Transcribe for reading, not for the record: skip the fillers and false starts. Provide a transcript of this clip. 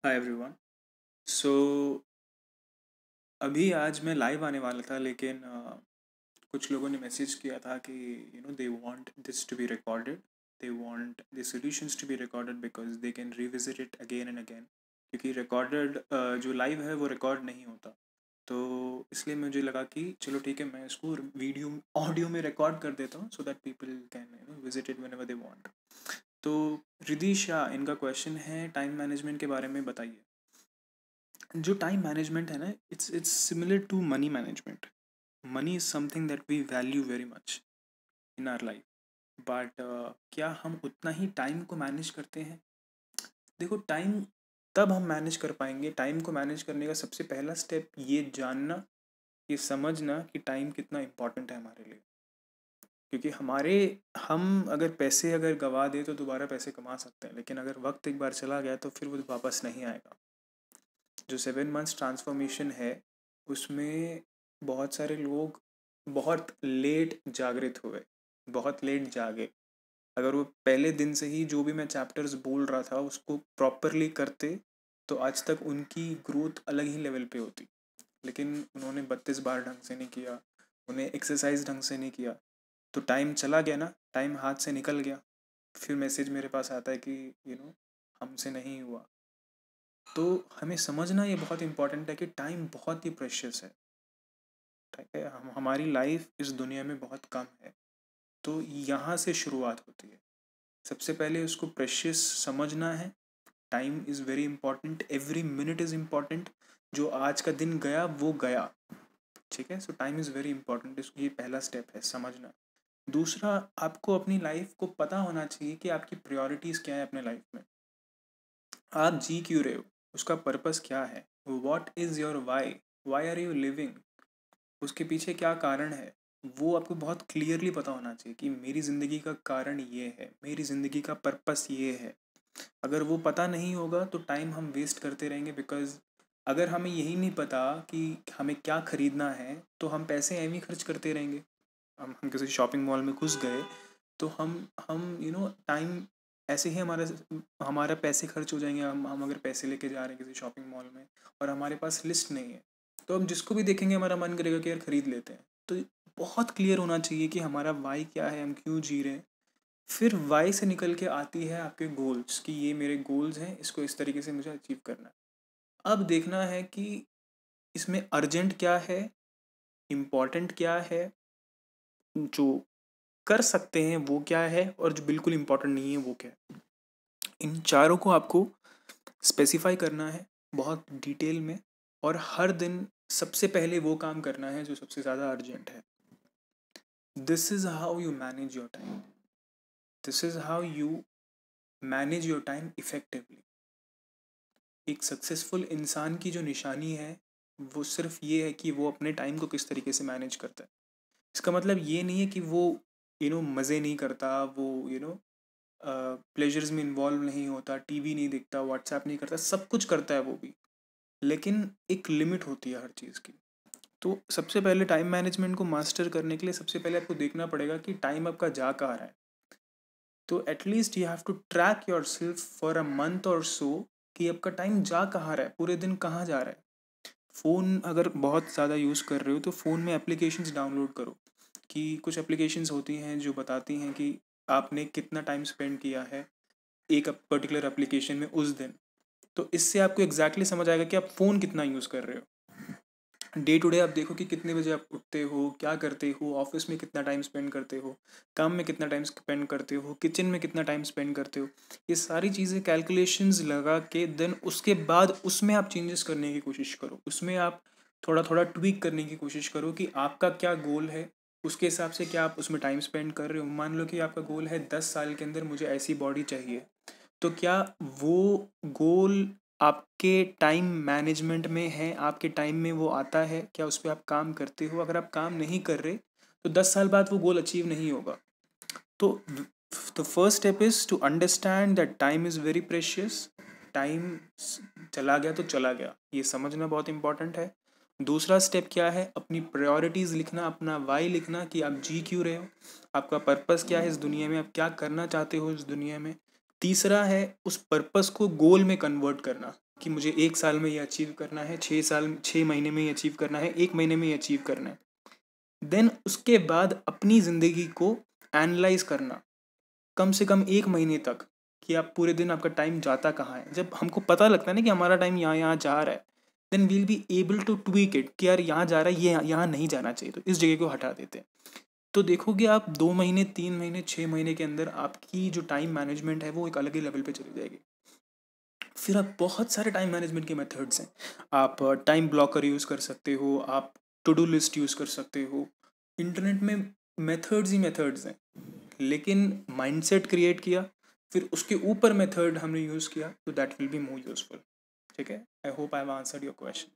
Hi everyone. सो अभी आज मैं लाइव आने वाला था, लेकिन कुछ लोगों ने मैसेज किया था कि they want this to be recorded. They want the solutions to be recorded because they can revisit it again and again, क्योंकि रिकॉर्डेड जो लाइव है वो रिकॉर्ड नहीं होता। तो इसलिए मुझे लगा कि चलो ठीक है, मैं इसको वीडियो ऑडियो में रिकॉर्ड कर देता हूँ so that people can visit it whenever they want. तो रिधि शाह, इनका क्वेश्चन है टाइम मैनेजमेंट के बारे में बताइए। जो टाइम मैनेजमेंट है ना, it's similar to money management. Money is something that we value very much in our life, but क्या हम उतना ही टाइम को मैनेज करते हैं? देखो, टाइम तब हम मैनेज कर पाएंगे। टाइम को मैनेज करने का सबसे पहला स्टेप ये जानना, ये समझना कि टाइम कितना इम्पोर्टेंट है हमारे लिए। क्योंकि हम अगर पैसे अगर गवा दें तो दोबारा पैसे कमा सकते हैं, लेकिन अगर वक्त एक बार चला गया तो फिर वो वापस नहीं आएगा। जो 7 मंथ्स ट्रांसफॉर्मेशन है, उसमें बहुत सारे लोग बहुत लेट जागृत हुए, बहुत लेट जागे। अगर वो पहले दिन से ही जो भी मैं चैप्टर्स बोल रहा था उसको प्रॉपरली करते तो आज तक उनकी ग्रोथ अलग ही लेवल पे होती। लेकिन उन्होंने 32 बार ढंग से नहीं किया, उन्हें एक्सरसाइज ढंग से नहीं किया, तो टाइम चला गया ना, टाइम हाथ से निकल गया। फिर मैसेज मेरे पास आता है कि हमसे नहीं हुआ। तो हमें समझना ये बहुत इम्पोर्टेंट है कि टाइम बहुत ही प्रेशियस है। ठीक है, हमारी लाइफ इस दुनिया में बहुत कम है। तो यहाँ से शुरुआत होती है। सबसे पहले उसको प्रेशियस समझना है। Time is very important, every minute is important. जो आज का दिन गया वो गया। ठीक है, सो टाइम इज़ वेरी इंपॉर्टेंट। ये पहला स्टेप है, समझना। दूसरा, आपको अपनी लाइफ को पता होना चाहिए कि आपकी प्रायोरिटीज़ क्या है अपने लाइफ में। आप जी क्यों रहे हो, उसका पर्पस क्या है, what is your why are you living, उसके पीछे क्या कारण है। वो आपको बहुत क्लियरली पता होना चाहिए कि मेरी ज़िंदगी का कारण ये है, मेरी ज़िंदगी का पर्पस ये है। अगर वो पता नहीं होगा तो टाइम हम वेस्ट करते रहेंगे। बिकॉज अगर हमें यही नहीं पता कि हमें क्या खरीदना है तो हम पैसे एवं ही खर्च करते रहेंगे। हम किसी शॉपिंग मॉल में घुस गए तो हम टाइम ऐसे ही हमारा हमारा पैसे खर्च हो जाएंगे। हम अगर पैसे लेके जा रहे हैं किसी शॉपिंग मॉल में और हमारे पास लिस्ट नहीं है, तो हम जिसको भी देखेंगे हमारा मन करेगा कि यार ख़रीद लेते हैं। तो बहुत क्लियर होना चाहिए कि हमारा वाई क्या है, हम क्यों जी रहे हैं। फिर वाई से निकल के आती है आपके गोल्स, कि ये मेरे गोल्स हैं, इसको इस तरीके से मुझे अचीव करना है। अब देखना है कि इसमें अर्जेंट क्या है, इम्पॉर्टेंट क्या है, जो कर सकते हैं वो क्या है, और जो बिल्कुल इम्पोर्टेंट नहीं है वो क्या है। इन चारों को आपको स्पेसिफाई करना है बहुत डिटेल में। और हर दिन सबसे पहले वो काम करना है जो सबसे ज़्यादा अर्जेंट है। This is how you manage your time. This is how you manage your time effectively. एक सक्सेसफुल इंसान की जो निशानी है वो सिर्फ ये है कि वो अपने टाइम को किस तरीके से मैनेज करता है। इसका मतलब ये नहीं है कि वो मज़े नहीं करता, वो प्लेजर्स में इन्वॉल्व नहीं होता, टीवी नहीं देखता, व्हाट्सएप नहीं करता, सब कुछ करता है वो भी। लेकिन एक लिमिट होती है हर चीज़ की। तो सबसे पहले टाइम मैनेजमेंट को मास्टर करने के लिए सबसे पहले आपको देखना पड़ेगा कि टाइम आपका जा कहाँ रहा है। तो at least you have to track yourself for a month और सो, कि आपका टाइम जा कहाँ रहा है, पूरे दिन कहाँ जा रहा है। फ़ोन अगर बहुत ज़्यादा यूज़ कर रहे हो तो फ़ोन में एप्लीकेशंस डाउनलोड करो। कि कुछ एप्लीकेशंस होती हैं जो बताती हैं कि आपने कितना टाइम स्पेंड किया है एक पर्टिकुलर एप्लीकेशन में उस दिन। तो इससे आपको एग्जैक्टली समझ आएगा कि आप फ़ोन कितना यूज़ कर रहे हो। डे टू डे आप देखो कि कितने बजे आप उठते हो, क्या करते हो, ऑफिस में कितना टाइम स्पेंड करते हो, काम में कितना टाइम स्पेंड करते हो, किचन में कितना टाइम स्पेंड करते हो। ये सारी चीज़ें कैलकुलेशंस लगा के देन उसके बाद उसमें आप चेंजेस करने की कोशिश करो। उसमें आप थोड़ा थोड़ा ट्वीक करने की कोशिश करो कि आपका क्या गोल है, उसके हिसाब से क्या आप उसमें टाइम स्पेंड कर रहे हो। मान लो कि आपका गोल है 10 साल के अंदर मुझे ऐसी बॉडी चाहिए, तो क्या वो गोल आपके टाइम मैनेजमेंट में है, आपके टाइम में वो आता है, क्या उस पर आप काम करते हो? अगर आप काम नहीं कर रहे तो 10 साल बाद वो गोल अचीव नहीं होगा। तो the first step is to understand that time is very precious. Time चला गया तो चला गया, ये समझना बहुत इंपॉर्टेंट है। दूसरा स्टेप क्या है, अपनी प्रायोरिटीज़ लिखना, अपना वाई लिखना कि आप जी क्यों रहे हो, आपका पर्पस क्या है इस दुनिया में, आप क्या करना चाहते हो इस दुनिया में। तीसरा है उस पर्पस को गोल में कन्वर्ट करना। कि मुझे 1 साल में ये अचीव करना है, 6 महीने में ये अचीव करना है, 1 महीने में ये अचीव करना है। देन उसके बाद अपनी ज़िंदगी को एनालाइज करना कम से कम 1 महीने तक, कि आप पूरे दिन आपका टाइम जाता कहाँ है। जब हमको पता लगता है ना कि हमारा टाइम यहाँ यहाँ जा रहा है, then we'll be able to tweak it कि यार यहाँ जा रहा है, ये यहाँ नहीं जाना चाहिए, तो इस जगह को हटा देते हैं। तो देखोगे आप 2 महीने, 3 महीने, 6 महीने के अंदर आपकी जो टाइम मैनेजमेंट है वो एक अलग ही लेवल पे चली जाएगी। फिर आप बहुत सारे टाइम मैनेजमेंट के मेथड्स हैं। आप टाइम ब्लॉकर यूज़ कर सकते हो, आप टू डू लिस्ट यूज़ कर सकते हो। इंटरनेट में मेथड्स ही मेथड्स हैं, लेकिन माइंडसेट क्रिएट किया, फिर उसके ऊपर मेथड हमने यूज़ किया, तो that will be more useful. ठीक है, I hope I have answered your question.